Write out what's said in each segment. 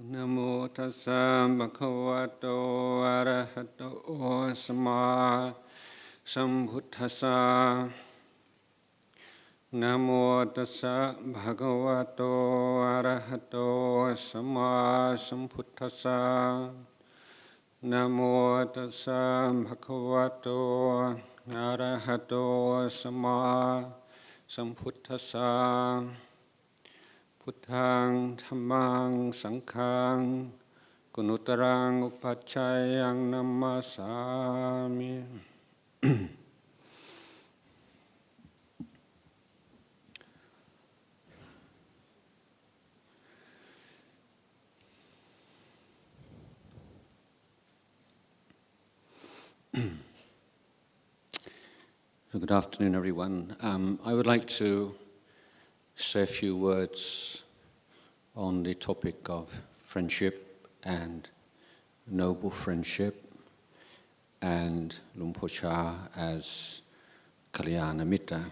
Namo tassa bhagavato arahato samma sambuddhassa. Namo tassa bhagavato arahato samma sambuddhassa. Namo tassa bhagavato arahato samma sambuddhassa. Puttang dhammang sanghang gunutarang upachayang namasami. Good afternoon, everyone. I would like to say a few words on the topic of friendship and noble friendship and Luang Por Chah as Kalyana Mitta.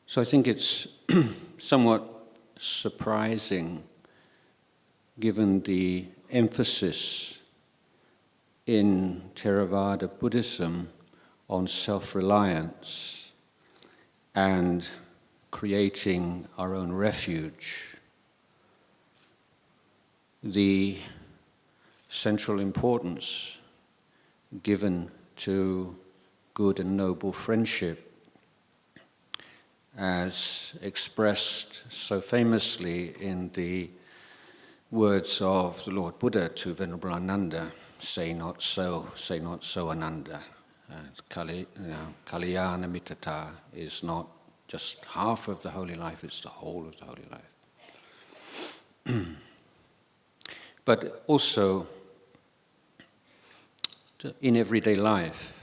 So I think it's somewhat surprising, given the emphasis in Theravada Buddhism on self-reliance and creating our own refuge, the central importance given to good and noble friendship, as expressed so famously in the words of the Lord Buddha to Venerable Ananda, say not so, Ananda. Kalyana Mittata is not just half of the holy life, it's the whole of the holy life. But also, in everyday life,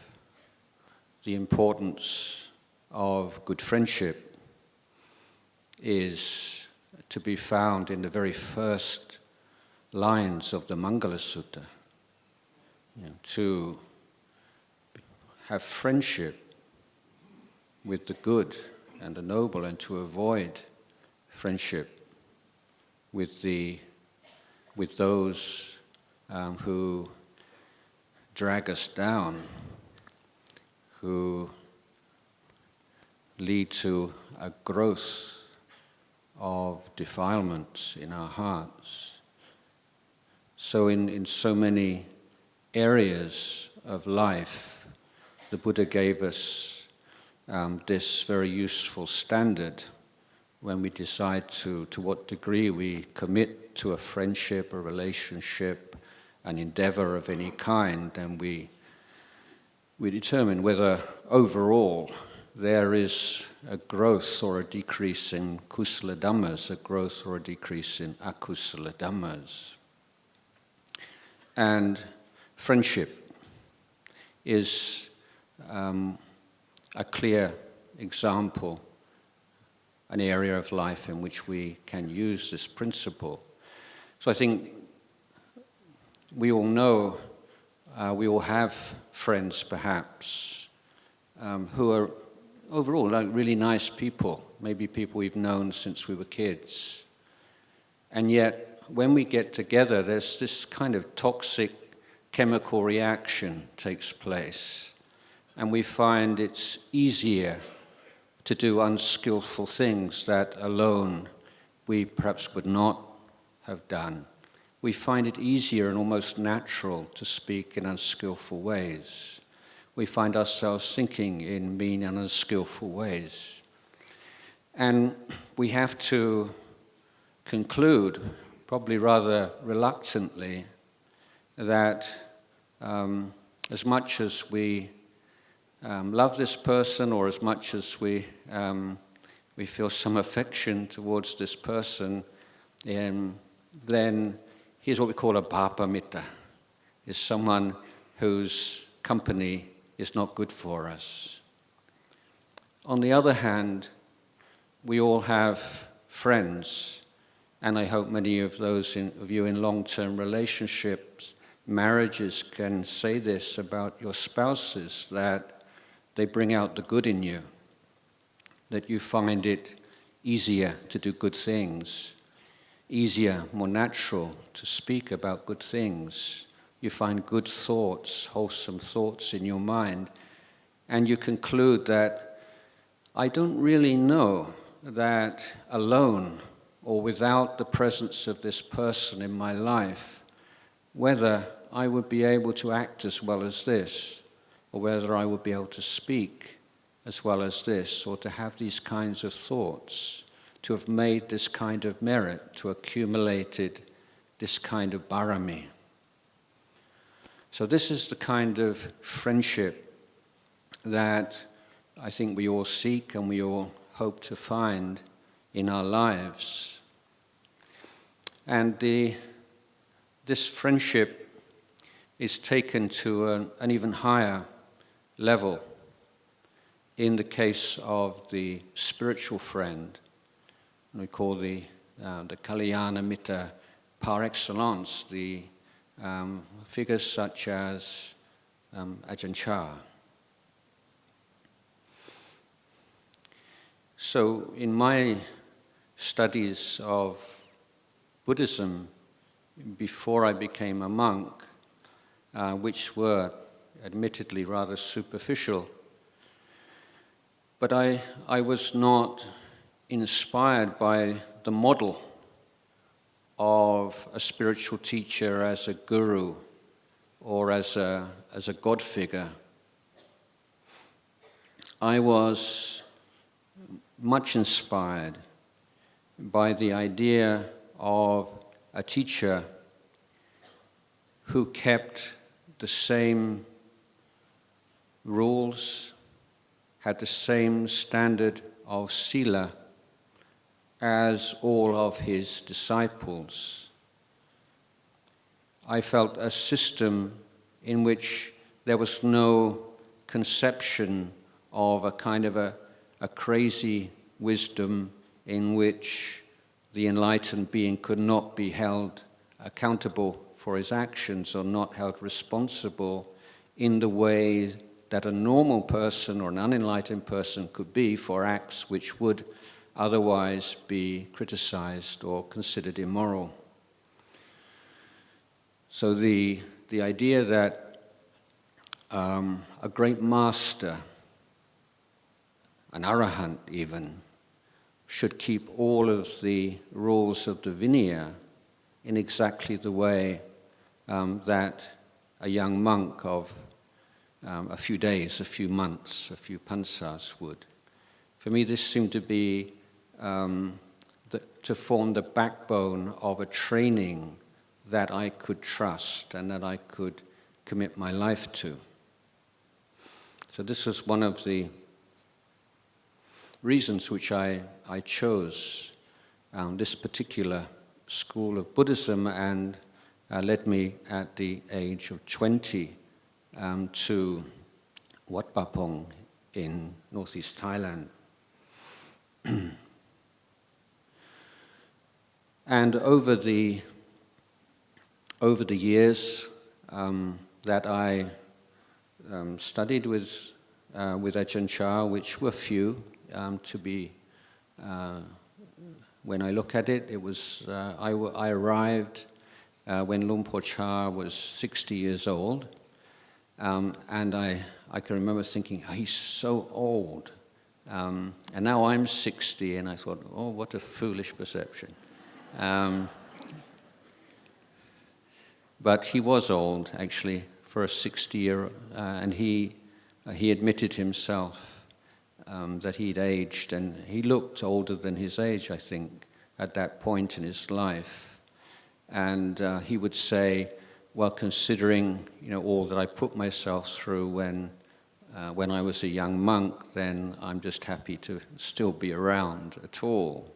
the importance of good friendship is to be found in the very first lines of the Mangala Sutta. To have friendship with the good and the noble, and to avoid friendship with those who drag us down, who lead to a growth of defilements in our hearts. So in so many areas of life, the Buddha gave us this very useful standard when we decide to what degree we commit to a friendship, a relationship, an endeavor of any kind, and we determine whether overall there is a growth or a decrease in kusala dhammas, a growth or a decrease in akusala dhammas. And friendship is a clear example, an area of life in which we can use this principle. So I think we all know, we all have friends perhaps, who are overall like really nice people, maybe people we've known since we were kids. And yet, when we get together, there's this kind of toxic chemical reaction takes place. And we find it's easier to do unskillful things that alone we perhaps would not have done. We find it easier and almost natural to speak in unskillful ways. We find ourselves thinking in mean and unskillful ways. And we have to conclude, probably rather reluctantly, that as much as we love this person, or as much as we feel some affection towards this person, then here's what we call a bhapa mitta, is someone whose company is not good for us. On the other hand, we all have friends, and I hope many of those of you in long-term relationships, marriages, can say this about your spouses, that they bring out the good in you, that you find it easier to do good things, easier, more natural to speak about good things. You find good thoughts, wholesome thoughts in your mind, and you conclude that I don't really know that alone or without the presence of this person in my life, whether I would be able to act as well as this, or whether I would be able to speak as well as this, or to have these kinds of thoughts, to have made this kind of merit, to accumulated this kind of barami. So this is the kind of friendship that I think we all seek and we all hope to find in our lives. And this friendship is taken to an even higher level in the case of the spiritual friend. We call the Kalyana Mitta par excellence, the figures such as Ajahn Chah. So in my studies of Buddhism before I became a monk, which were admittedly rather superficial, but I was not inspired by the model of a spiritual teacher as a guru or as a God figure. I was much inspired by the idea of a teacher who kept the same rules, had the same standard of sila as all of his disciples. I felt a system in which there was no conception of a kind of a crazy wisdom in which the enlightened being could not be held accountable for his actions or not held responsible in the way that a normal person or an unenlightened person could be for acts which would otherwise be criticized or considered immoral. So the idea that a great master, an arahant even, should keep all of the rules of the Vinaya in exactly the way that a young monk of a few days, a few months, a few pansas would. For me, this seemed to be to form the backbone of a training that I could trust and that I could commit my life to. So this was one of the reasons which I chose this particular school of Buddhism, and led me at the age of 20 to Wat Pah in northeast Thailand. And over the years that I studied with Ajahn Chah, which were few, to be, when I look at it, it was, I arrived when Luang Por Chah was 60 years old, and I can remember thinking, oh, he's so old, and now I'm 60, and I thought, oh, what a foolish perception. But he was old, actually, for a 60-year, and he admitted himself that he'd aged, and he looked older than his age, I think, at that point in his life. And he would say, well, considering all that I put myself through when I was a young monk, then I'm just happy to still be around at all.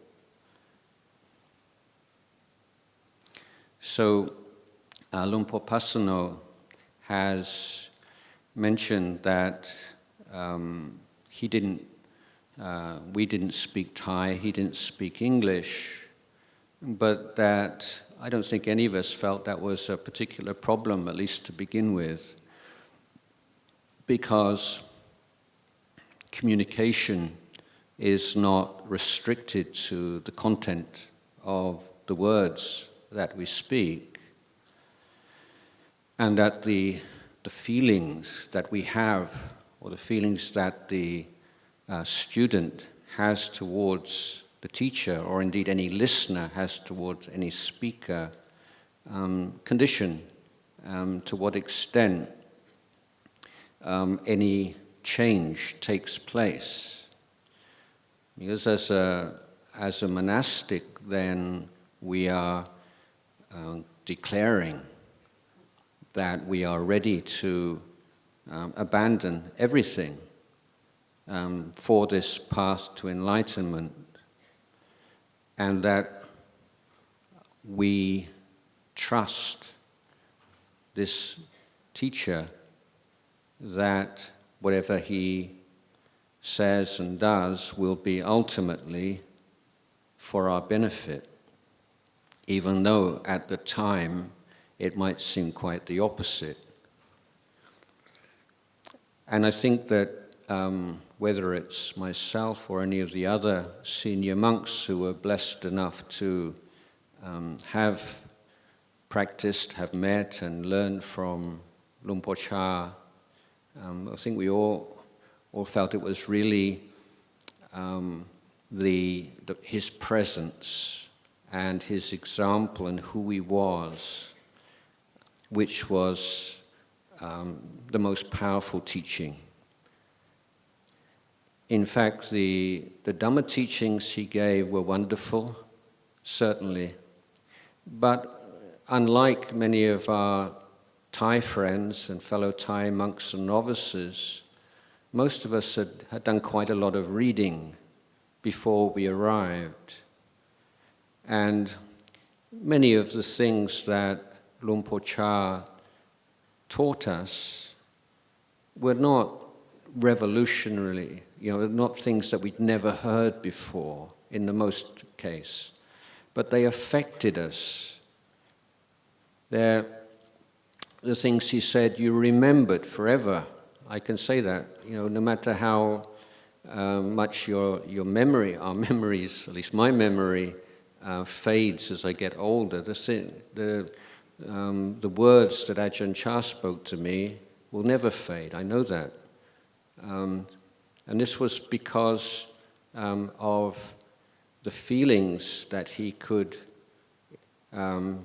So Luang Por Pasano has mentioned that we didn't speak Thai, he didn't speak English, but that I don't think any of us felt that was a particular problem, at least to begin with, because communication is not restricted to the content of the words that we speak, and that the feelings that we have, or the feelings that the student has towards the teacher, or indeed any listener has towards any speaker, condition to what extent any change takes place. Because as a monastic, then we are declaring that we are ready to abandon everything for this path to enlightenment, and that we trust this teacher that whatever he says and does will be ultimately for our benefit, even though at the time it might seem quite the opposite. And I think that whether it's myself or any of the other senior monks who were blessed enough to have practiced, have met and learned from Luang Por Chah, I think we all felt it was really his presence and his example and who he was, which was the most powerful teaching. In fact, the Dhamma teachings he gave were wonderful, certainly, but unlike many of our Thai friends and fellow Thai monks and novices, most of us had done quite a lot of reading before we arrived. And many of the things that Luang Por Chah taught us were not revolutionary, not things that we'd never heard before in the most case, but they affected us. They're the things he said you remembered forever. I can say that, no matter how much your memory, our memories, at least my memory, fades as I get older. The words that Ajahn Chah spoke to me will never fade. I know that. And this was because of the feelings that he could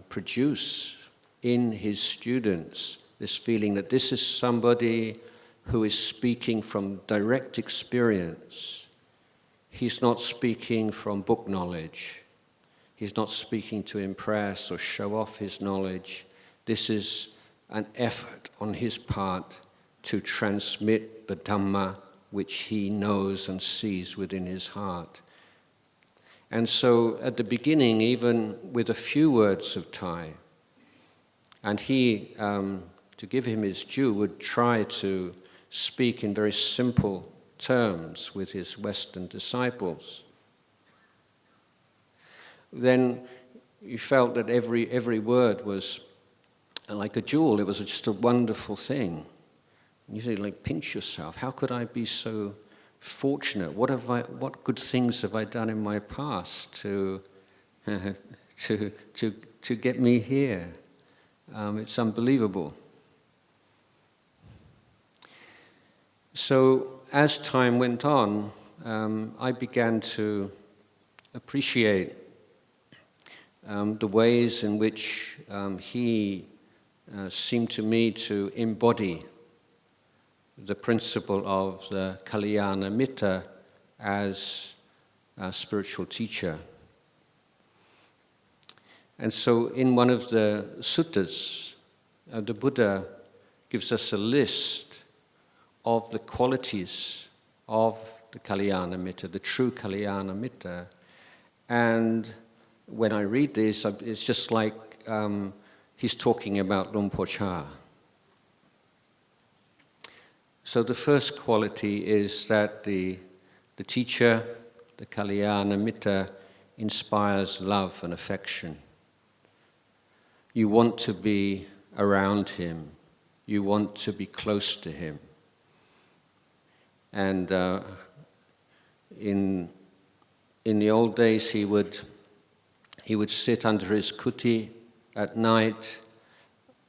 produce in his students. This feeling that this is somebody who is speaking from direct experience. He's not speaking from book knowledge. He's not speaking to impress or show off his knowledge. This is an effort on his part to transmit the Dhamma which he knows and sees within his heart. And so at the beginning, even with a few words of Thai, and he, to give him his due, would try to speak in very simple terms with his Western disciples. Then you felt that every word was like a jewel. It was just a wonderful thing. And you say, pinch yourself. How could I be so fortunate? What good things have I done in my past to get me here? It's unbelievable. So as time went on, I began to appreciate the ways in which he seemed to me to embody the principle of the Kalyana Mitta as a spiritual teacher. And so in one of the suttas, the Buddha gives us a list of the qualities of the Kalyana Mitta, the true Kalyana Mitta. And when I read this, it's just like he's talking about Luang Por Chah. So the first quality is that the teacher, the Kalyana Mitta, inspires love and affection. You want to be around him. You want to be close to him. And in the old days he would sit under his kuti at night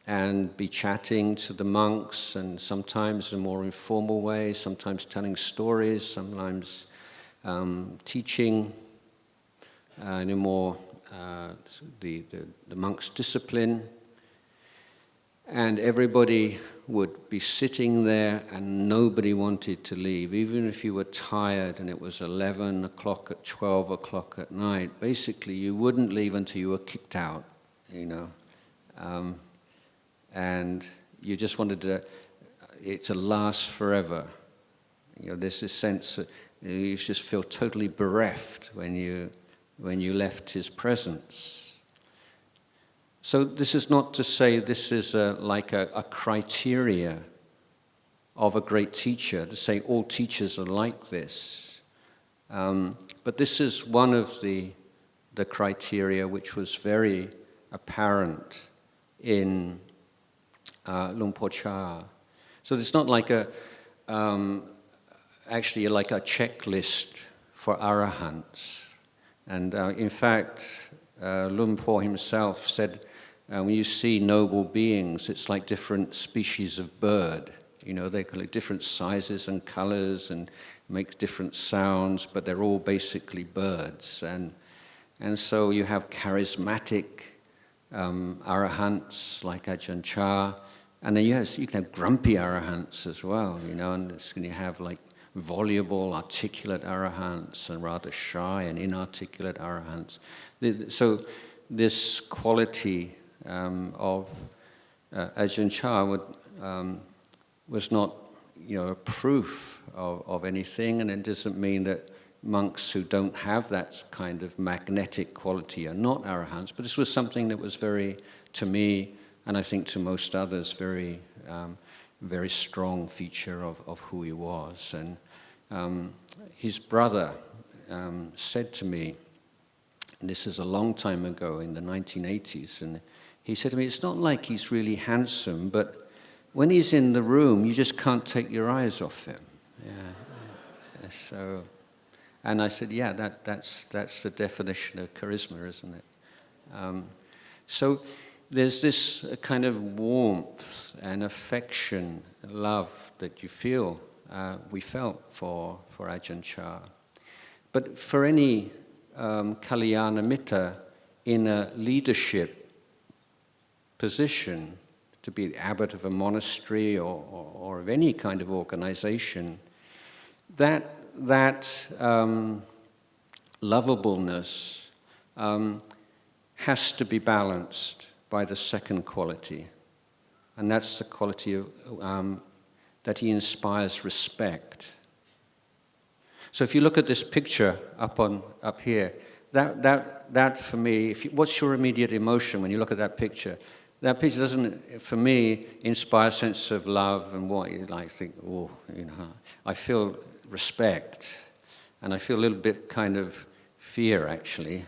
and be chatting to the monks, and sometimes in a more informal way, sometimes telling stories, sometimes teaching in a more the monks' discipline. And everybody would be sitting there and nobody wanted to leave, even if you were tired and it was 11 o'clock at 12 o'clock at night. Basically, you wouldn't leave until you were kicked out, you know. And you just wanted it to last forever. You know, there's this sense that you just feel totally bereft when you left his presence. So this is not to say this is like a criteria of a great teacher, to say all teachers are like this. But this is one of the criteria which was very apparent in Luang Por Chah. So it's not like actually like a checklist for arahants. And in fact, Luang Por himself said, when you see noble beings, it's like different species of bird. You know, they collect different sizes and colors and make different sounds, but they're all basically birds. And so you have charismatic arahants like Ajahn Chah, and then yes, you can have grumpy arahants as well, you know, and you have like voluble, articulate arahants and rather shy and inarticulate arahants. So this quality of Ajahn Chah was not, you know, a proof of anything, and it doesn't mean that monks who don't have that kind of magnetic quality are not arahants, but this was something that was very, to me, and I think to most others, very strong feature of who he was. And his brother said to me, and this is a long time ago in the 1980s, and he said to me, it's not like he's really handsome, but when he's in the room, you just can't take your eyes off him. Yeah. So, and I said, yeah, that's the definition of charisma, isn't it? So there's this kind of warmth and affection, love that you feel, we felt for Ajahn Chah. But for any Kalyana Mitta in a leadership position, to be the abbot of a monastery or of any kind of organization, that lovableness has to be balanced by the second quality, and that's the quality of that he inspires respect. So if you look at this picture up here, that for me, what's your immediate emotion when you look at that picture? That picture doesn't, for me, inspire a sense of love and what you like think, oh, you know, I feel respect, and I feel a little bit kind of fear, actually.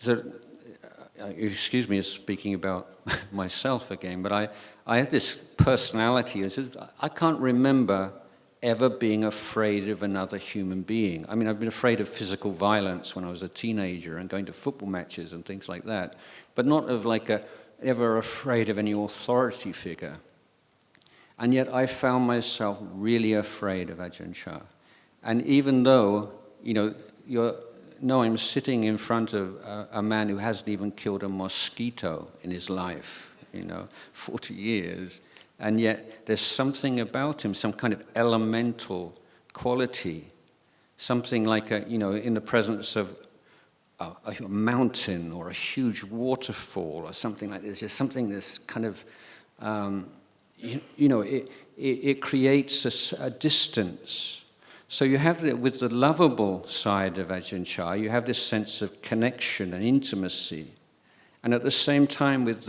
So, excuse me, speaking about myself again, but I had this personality, and I can't remember ever being afraid of another human being. I mean, I've been afraid of physical violence when I was a teenager and going to football matches and things like that, but not of like ever afraid of any authority figure. And yet I found myself really afraid of Ajahn Chah. And even though, you know, I'm sitting in front of a man who hasn't even killed a mosquito in his life, 40 years, and yet there's something about him, some kind of elemental quality, something like in the presence of a mountain or a huge waterfall or something like this. There's something that's kind of, it creates a distance. So you have with the lovable side of Ajahn Chah, you have this sense of connection and intimacy. And at the same time with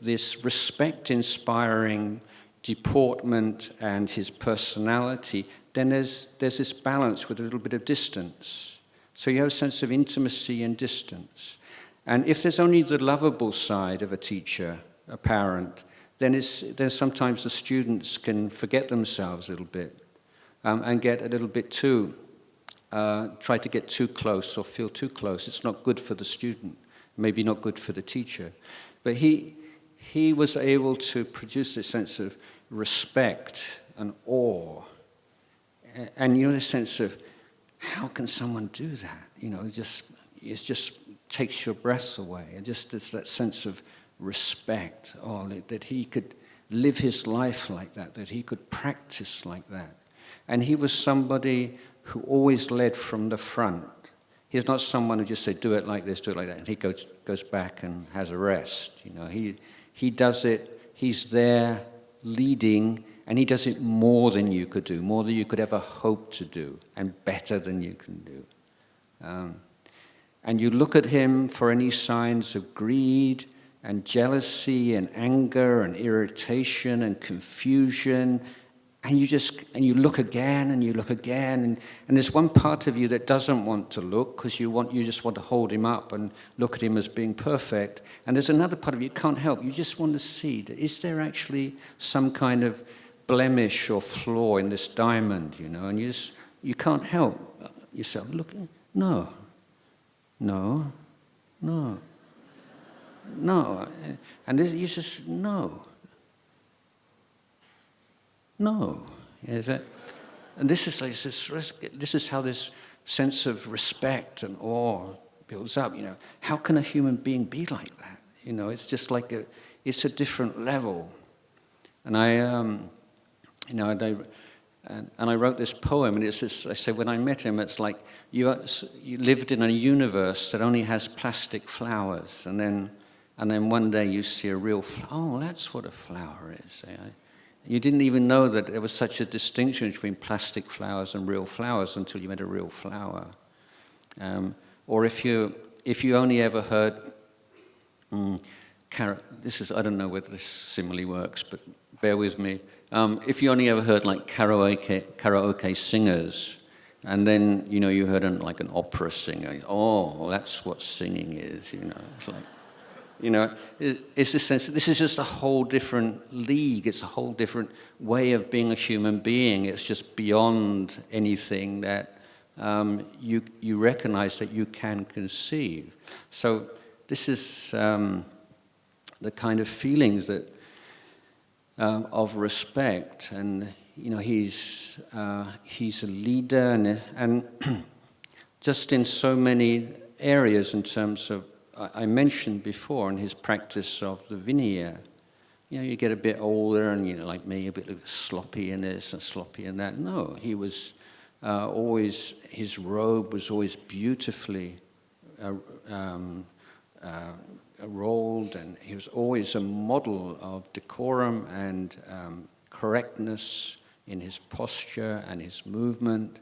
this respect-inspiring deportment and his personality, then there's this balance with a little bit of distance. So you have a sense of intimacy and distance. And if there's only the lovable side of a teacher, a parent, then sometimes the students can forget themselves a little bit. and get a little bit too, try to get too close or feel too close. It's not good for the student, maybe not good for the teacher. But he was able to produce this sense of respect and awe, and this sense of, how can someone do that? It just takes your breath away. And just it's that sense of respect, that he could live his life like that he could practice like that. And he was somebody who always led from the front. He's not someone who just said, do it like this, do it like that, and he goes back and has a rest. He does it, he's there leading, and he does it more than you could do, more than you could ever hope to do, and better than you can do. And you look at him for any signs of greed and jealousy and anger and irritation and confusion, and you look again and you look again, and there's one part of you that doesn't want to look because you just want to hold him up and look at him as being perfect, and there's another part of you can't help. You just want to see, is there actually some kind of blemish or flaw in this diamond, and you can't help yourself looking. No. And you just, no. Is it? And this is how this sense of respect and awe builds up. How can a human being be like that? It's just like it's a different level. And I wrote this poem, and it's this, I said, when I met him, it's like you lived in a universe that only has plastic flowers, and then one day you see a real flower. Oh, that's what a flower is. You didn't even know that there was such a distinction between plastic flowers and real flowers until you met a real flower. Or if you only ever heard, I don't know whether this simile works, but bear with me. If you only ever heard like karaoke singers, and then you heard like an opera singer, that's what singing is. It's like, it's this sense that this is just a whole different league. It's a whole different way of being a human being. It's just beyond anything that you recognize that you can conceive. So this is the kind of feelings that of respect, and he's a leader, and just in so many areas in terms of, I mentioned before in his practice of the Vinaya, you get a bit older and like me, a bit sloppy in this and sloppy in that. No, he was always, his robe was always beautifully rolled, and he was always a model of decorum and correctness in his posture and his movement,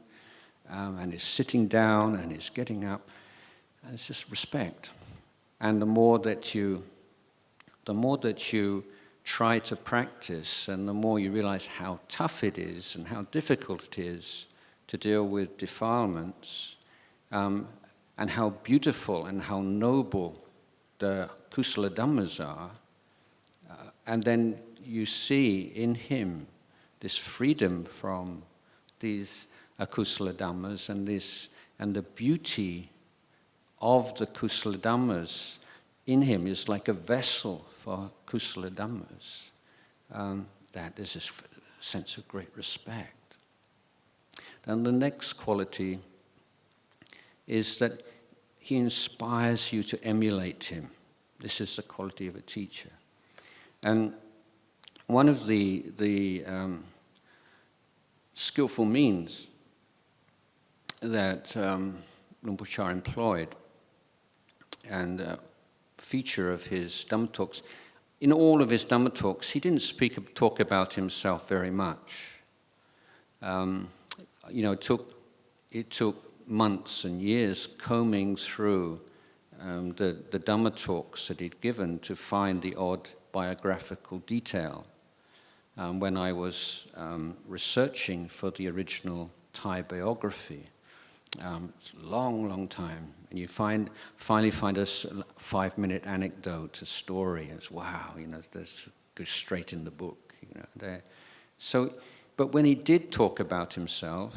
and his sitting down and his getting up. And it's just respect. And the more that you try to practice, and the more you realize how tough it is and how difficult it is to deal with defilements, and how beautiful and how noble the Kusala Dhammas are, and then you see in him this freedom from these Akusala Dhammas, and the beauty of the Kusala Dhammas in him is like a vessel for Kusala Dhammas. That there's this sense of great respect. And the next quality is that he inspires you to emulate him. This is the quality of a teacher. And one of the skillful means that Rinpoche employed, and feature of his Dhamma talks, in all of his Dhamma talks, he didn't talk about himself very much. It took months and years combing through the Dhamma talks that he'd given to find the odd biographical detail. When I was researching for the original Thai biography, it's a long time, and you finally find a 5-minute anecdote, a story, and it's wow, this goes straight in the book, there. So, But when he did talk about himself,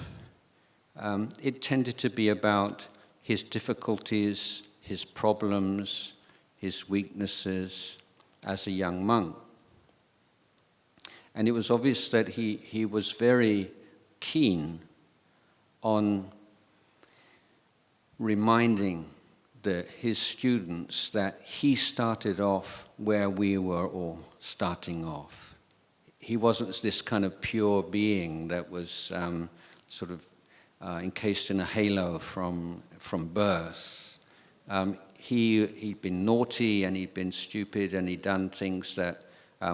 it tended to be about his difficulties, his problems, his weaknesses as a young monk. And it was obvious that he was very keen on reminding his students that he started off where we were all starting off. He wasn't this kind of pure being that was sort of encased in a halo from birth. He'd been naughty and he'd been stupid and he'd done things that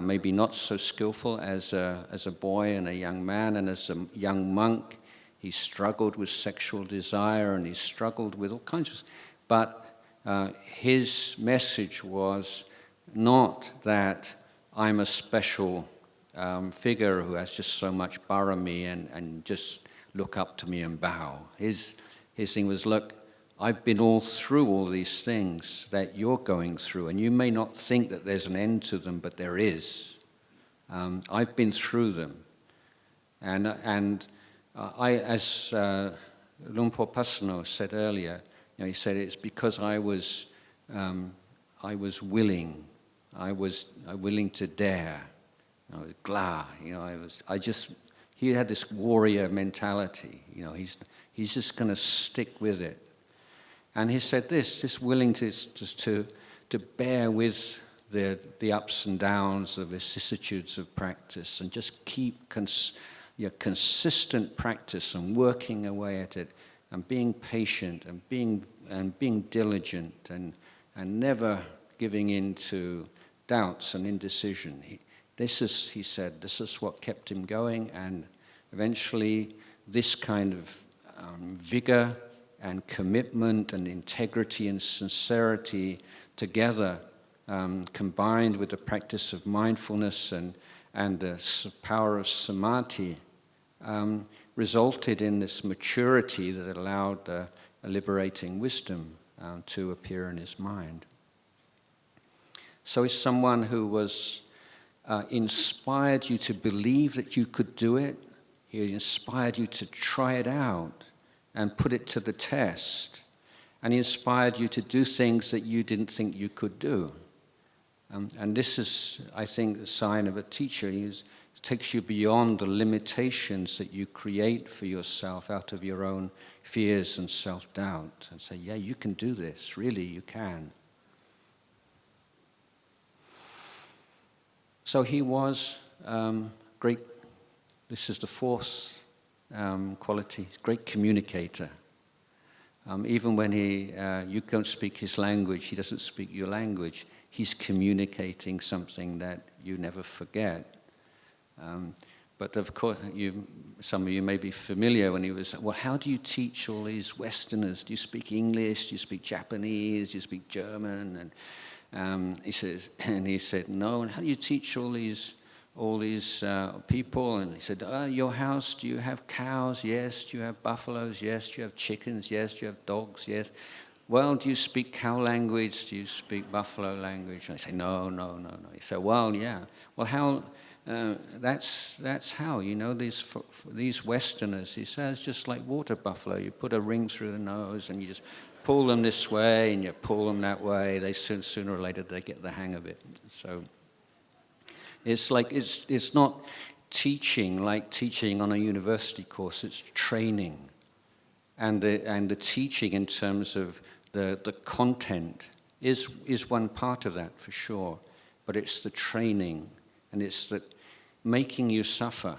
maybe not so skillful as a boy and a young man, and as a young monk he struggled with sexual desire and he struggled with all kinds of. But his message was not that I'm a special figure who has just so much barami and just look up to me and bow. His thing was, look, I've been all through all these things that you're going through, and you may not think that there's an end to them, but there is. I've been through them. And I, as Lumpur Pasano said earlier, he said it's because I was willing. I was willing to dare. I was gla. He had this warrior mentality. He's just going to stick with it. And he said this willingness to bear with the ups and downs, the vicissitudes of practice, and just keep consistent practice and working away at it, and being patient and being diligent and never giving in to doubts and indecision. He said, this is what kept him going, and eventually this kind of vigor and commitment and integrity and sincerity together, combined with the practice of mindfulness and the power of samadhi, resulted in this maturity that allowed a liberating wisdom to appear in his mind. So he's someone who was inspired you to believe that you could do it. He inspired you to try it out and put it to the test. And he inspired you to do things that you didn't think you could do. And this is, I think, the sign of a teacher. It takes you beyond the limitations that you create for yourself out of your own fears and self-doubt, and say, yeah, you can do this. Really, you can. So he was great. This is the fourth quality. Great communicator. Even when you don't speak his language, he doesn't speak your language. He's communicating something that you never forget. But of course, some of you may be familiar when he was, well, how do you teach all these Westerners? Do you speak English? Do you speak Japanese? Do you speak German? And he said, no. And how do you teach all these people? And he said, your house, do you have cows? Yes. Do you have buffaloes? Yes. Do you have chickens? Yes. Do you have dogs? Yes. Well, do you speak cow language? Do you speak buffalo language? And I say, no. He said, well, yeah. Well, how? That's how, these Westerners, he says, just like water buffalo. You put a ring through the nose and you just pull them this way and you pull them that way. They sooner or later they get the hang of it. So it's like it's not teaching like teaching on a university course. It's training, and the teaching in terms of the content is one part of that for sure. But it's the training, and it's the making you suffer.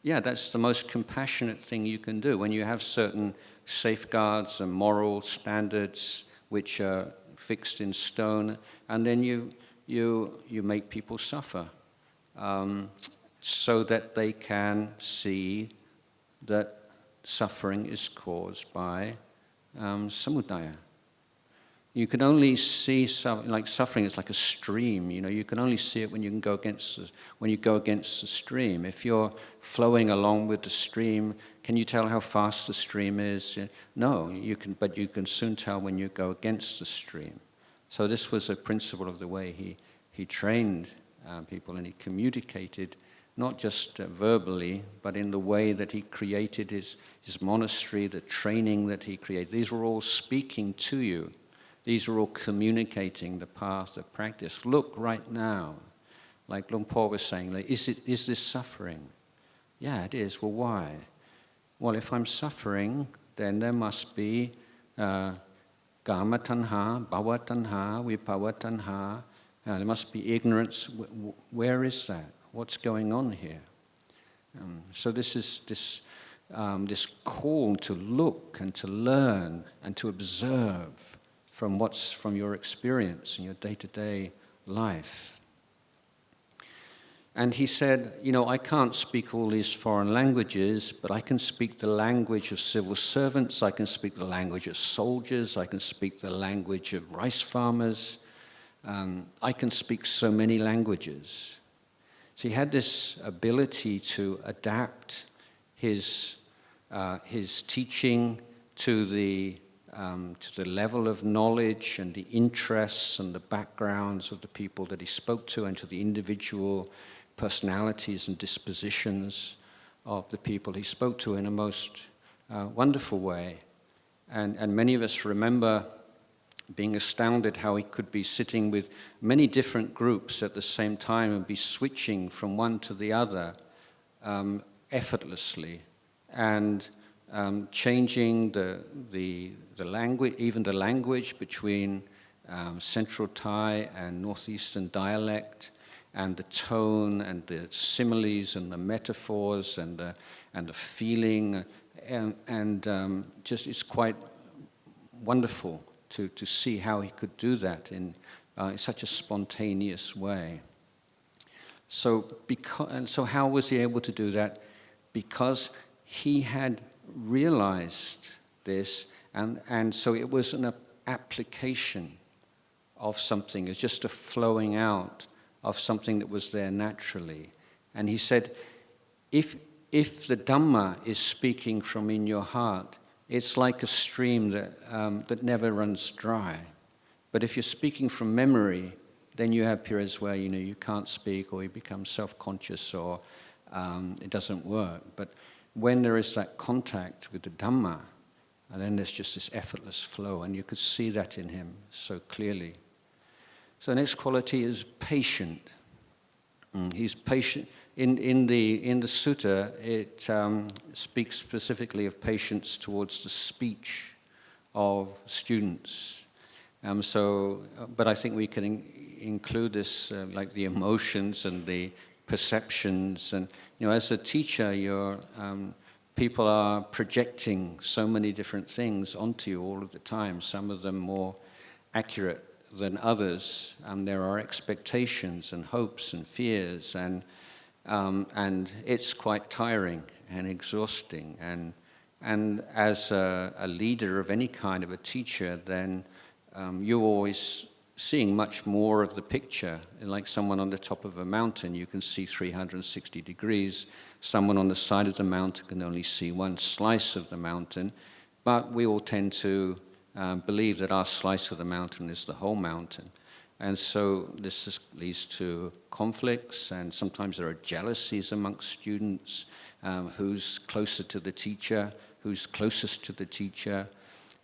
Yeah, that's the most compassionate thing you can do when you have certain safeguards and moral standards which are fixed in stone, and then you make people suffer so that they can see that suffering is caused by samudaya. You can only see suffering is like a stream. You can only see it when you go against the stream. If you're flowing along with the stream, can you tell how fast the stream is? No, but you can soon tell when you go against the stream. So this was a principle of the way he trained people, and he communicated not just verbally, but in the way that he created his monastery, the training that he created. These were all speaking to you. These are all communicating the path of practice. Look right now, like Luang Por was saying, like, is this suffering? Yeah, it is. Well, why? Well, if I'm suffering, then there must be Kama tanha, Bhava tanha, Vibhava tanha. There must be ignorance. Where is that? What's going on here? So this is this call to look and to learn and to observe from your experience in your day-to-day life. And he said, I can't speak all these foreign languages, but I can speak the language of civil servants, I can speak the language of soldiers, I can speak the language of rice farmers, I can speak so many languages. So he had this ability to adapt his teaching to the level of knowledge and the interests and the backgrounds of the people that he spoke to, and to the individual personalities and dispositions of the people he spoke to in a most wonderful way. And many of us remember being astounded how he could be sitting with many different groups at the same time and be switching from one to the other effortlessly, and changing the language, even the language between Central Thai and Northeastern dialect, and the tone and the similes and the metaphors and the feeling, and just it's quite wonderful to see how he could do that in such a spontaneous way. So how was he able to do that? Because he had realized this, and so it was an application of something. It's just a flowing out of something that was there naturally. And he said, if the Dhamma is speaking from in your heart, it's like a stream that never runs dry. But if you're speaking from memory, then you have periods where you can't speak, or you become self-conscious, or it doesn't work. But when there is that contact with the Dhamma, and then there's just this effortless flow, and you could see that in him so clearly. So the next quality is patient. He's patient. In the sutta, it speaks specifically of patience towards the speech of students. But I think we can include this, like the emotions and the perceptions. And as a teacher, people are projecting so many different things onto you all of the time. Some of them more accurate than others. There are expectations and hopes and fears, and it's quite tiring and exhausting. And as a leader of any kind, of a teacher, then you're always seeing much more of the picture. Like someone on the top of a mountain, you can see 360 degrees. Someone on the side of the mountain can only see one slice of the mountain. But we all tend to believe that our slice of the mountain is the whole mountain. And so this leads to conflicts, and sometimes there are jealousies amongst students, who's closer to the teacher, who's closest to the teacher,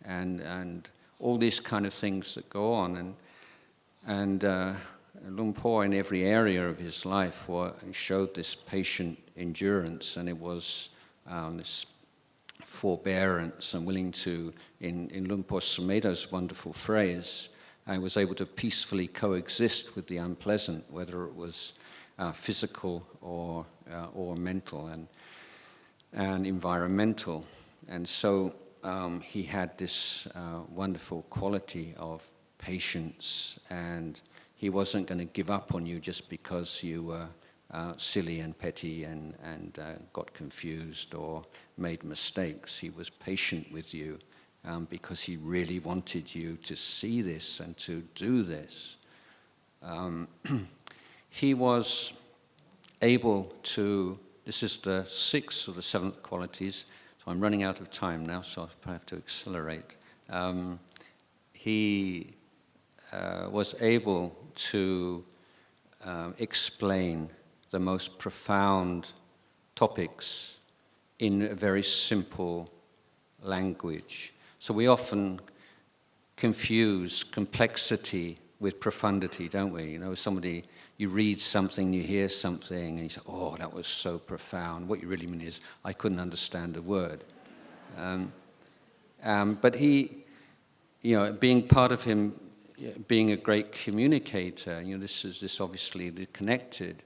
and all these kind of things that go on. And Luang Por, in every area of his life, showed this patient endurance, and it was this forbearance and willing to, in Luang Por Sumedho's wonderful phrase, I was able to peacefully coexist with the unpleasant, whether it was physical or mental and environmental. And so he had this wonderful quality of patience, and he wasn't going to give up on you just because you were silly and petty and got confused or made mistakes. He was patient with you because he really wanted you to see this and to do this. He was able to, this is the 6th of the 7th qualities, so I'm running out of time now, so I have to accelerate. He was able to explain the most profound topics in a very simple language. So we often confuse complexity with profundity, don't we? You know, you read something, you hear something, and you say, oh, that was so profound. What you really mean is, I couldn't understand a word. But he, you know, being part of him, being a great communicator, you know, this obviously connected.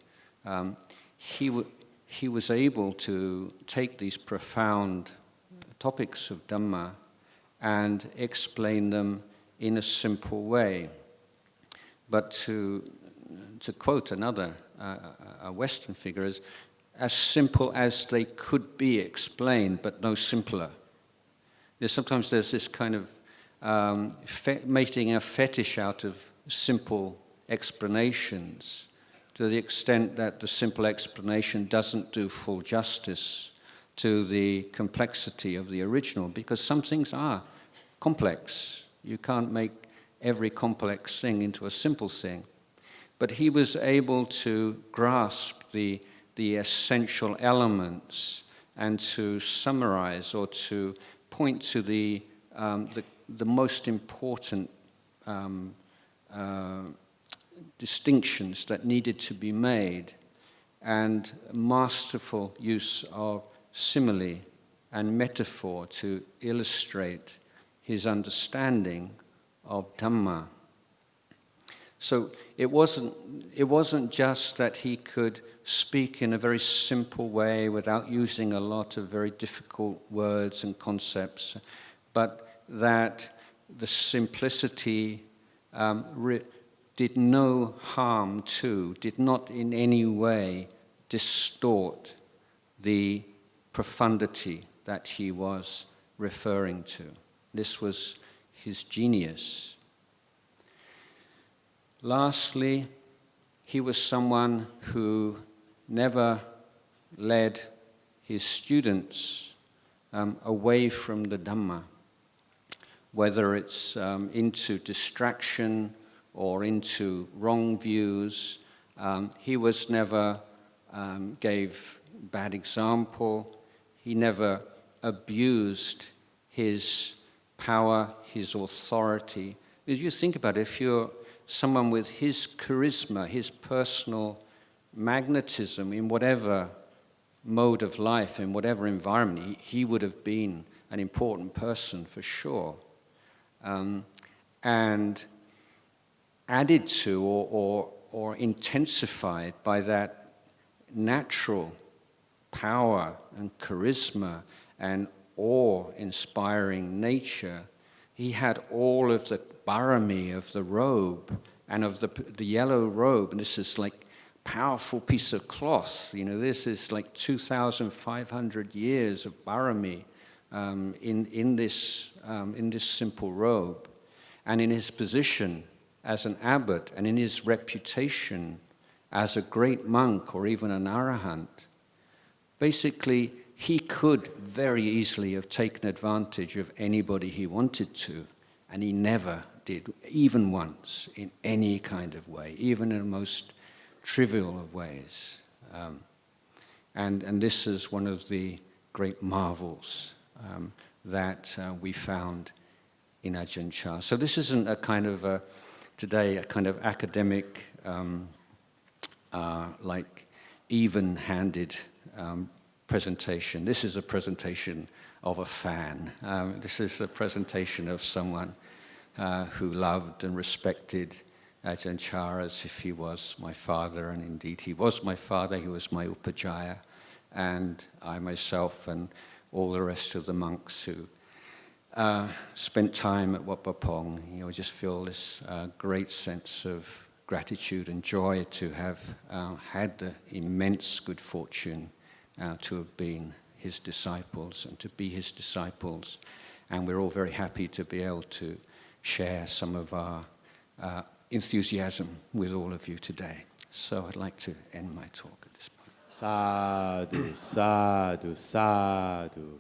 He was able to take these profound topics of Dhamma and explain them in a simple way. But to quote another a Western figure, as simple as they could be explained, but no simpler. Sometimes there's this kind of making a fetish out of simple explanations, to the extent that the simple explanation doesn't do full justice to the complexity of the original, because some things are complex. You can't make every complex thing into a simple thing. But he was able to grasp the essential elements and to summarize or to point to the most important distinctions that needed to be made, and masterful use of simile and metaphor to illustrate his understanding of Dhamma. So it wasn't just that he could speak in a very simple way without using a lot of very difficult words and concepts, but that the simplicity did no harm to, did not in any way distort the profundity that he was referring to. This was his genius. Lastly, he was someone who never led his students away from the Dhamma, whether it's into distraction or into wrong views. He was never gave bad example. He never abused his power, his authority. If you think about it, if you're someone with his charisma, his personal magnetism in whatever mode of life, in whatever environment, he would have been an important person for sure. And added to or intensified by that natural power and charisma and awe-inspiring nature, he had all of the barami of the robe and of the yellow robe, and this is like powerful piece of cloth. You know, this is like 2,500 years of barami in this simple robe, and in his position as an abbot, and in his reputation as a great monk or even an arahant. Basically, he could very easily have taken advantage of anybody he wanted to, and he never did, even once, in any kind of way, even in the most trivial of ways. And this is one of the great marvels that we found in Ajahn Chah. So this isn't a kind of today a kind of academic, like even-handed presentation. This is a presentation of a fan. This is a presentation of someone who loved and respected Ajahn Chah as if he was my father, and indeed he was my father. He was my upajjhaya, and I myself and all the rest of the monks who spent time at Wat Pah Pong, you know, just feel this great sense of gratitude and joy to have had the immense good fortune to have been his disciples and to be his disciples. And we're all very happy to be able to share some of our enthusiasm with all of you today. So I'd like to end my talk at this point. Sadhu, sadhu, sadhu.